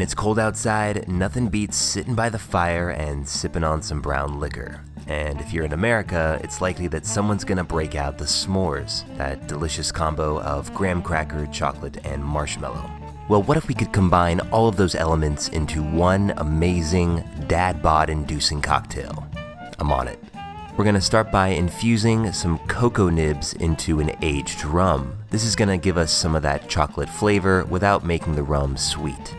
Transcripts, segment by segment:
it's cold outside, nothing beats sitting by the fire and sipping on some brown liquor. And if you're in America, it's likely that someone's gonna break out the s'mores, that delicious combo of graham cracker, chocolate, and marshmallow. Well, what if we could combine all of those elements into one amazing, dad bod-inducing cocktail? I'm on it. We're gonna start by infusing some cocoa nibs into an aged rum. This is gonna give us some of that chocolate flavor without making the rum sweet.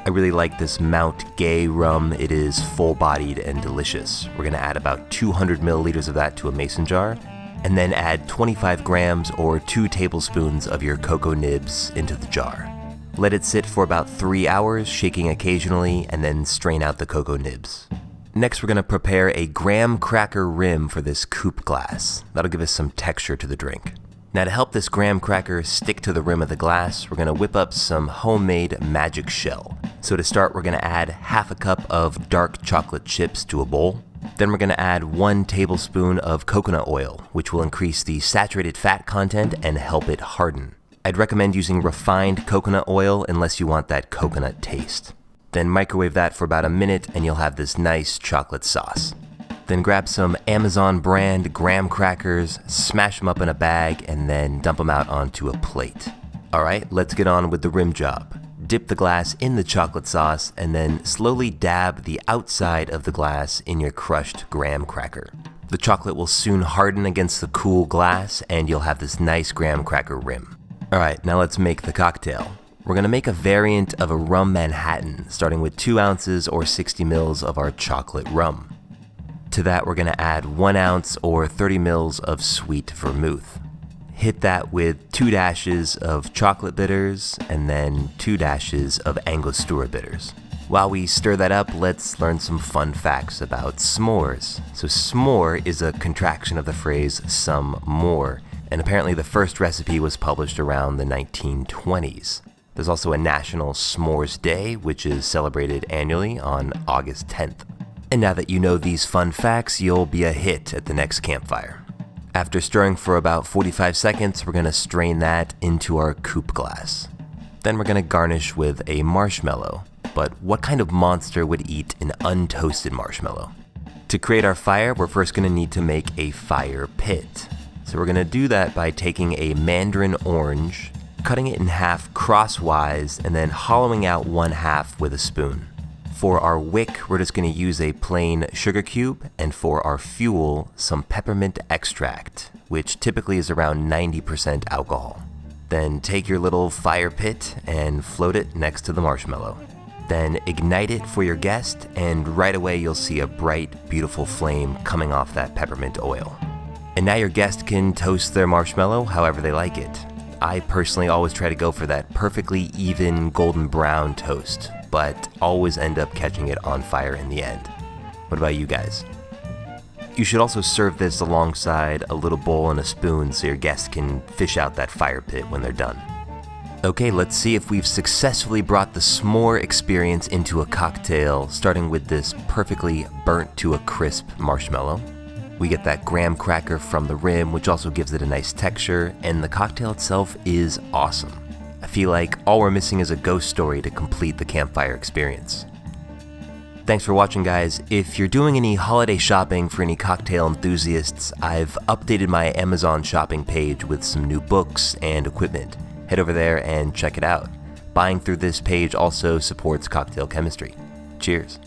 I really like this Mount Gay rum. It is full-bodied and delicious. We're gonna add about 200 milliliters of that to a mason jar, and then add 25 grams or 2 tablespoons of your cocoa nibs into the jar. Let it sit for about 3 hours, shaking occasionally, and then strain out the cocoa nibs. Next, we're gonna prepare a graham cracker rim for this coupe glass. That'll give us some texture to the drink. Now, to help this graham cracker stick to the rim of the glass, we're gonna whip up some homemade magic shell. So to start, we're gonna add half a cup of dark chocolate chips to a bowl. Then we're gonna add 1 tablespoon of coconut oil, which will increase the saturated fat content and help it harden. I'd recommend using refined coconut oil unless you want that coconut taste. Then microwave that for about a minute and you'll have this nice chocolate sauce. Then grab some Amazon brand graham crackers, smash them up in a bag, and then dump them out onto a plate. Alright, let's get on with the rim job. Dip the glass in the chocolate sauce and then slowly dab the outside of the glass in your crushed graham cracker. The chocolate will soon harden against the cool glass and you'll have this nice graham cracker rim. Alright, now let's make the cocktail. We're gonna make a variant of a rum Manhattan, starting with 2 ounces or 60 mils of our chocolate rum. To that, we're gonna add 1 ounce or 30 mils of sweet vermouth. Hit that with 2 dashes of chocolate bitters and then 2 dashes of Angostura bitters. While we stir that up, let's learn some fun facts about s'mores. So s'more is a contraction of the phrase some more, and apparently the first recipe was published around the 1920s. There's also a National S'mores Day, which is celebrated annually on August 10th. And now that you know these fun facts, you'll be a hit at the next campfire. After stirring for about 45 seconds, we're gonna strain that into our coupe glass. Then we're gonna garnish with a marshmallow. But what kind of monster would eat an untoasted marshmallow? To create our fire, we're first gonna need to make a fire pit. So we're gonna do that by taking a mandarin orange, cutting it in half crosswise, and then hollowing out 1 half with a spoon. For our wick, we're just gonna use a plain sugar cube, and for our fuel, some peppermint extract, which typically is around 90% alcohol. Then take your little fire pit and float it next to the marshmallow. Then ignite it for your guest, and right away you'll see a bright, beautiful flame coming off that peppermint oil. And now your guest can toast their marshmallow however they like it. I personally always try to go for that perfectly even golden brown toast, but always end up catching it on fire in the end. What about you guys? You should also serve this alongside a little bowl and a spoon so your guests can fish out that fire pit when they're done. Okay, let's see if we've successfully brought the s'more experience into a cocktail, starting with this perfectly burnt to a crisp marshmallow. We get that graham cracker from the rim, which also gives it a nice texture, and the cocktail itself is awesome. I feel like all we're missing is a ghost story to complete the campfire experience. Thanks for watching, guys. If you're doing any holiday shopping for any cocktail enthusiasts, I've updated my Amazon shopping page with some new books and equipment. Head over there and check it out. Buying through this page also supports cocktail chemistry. Cheers.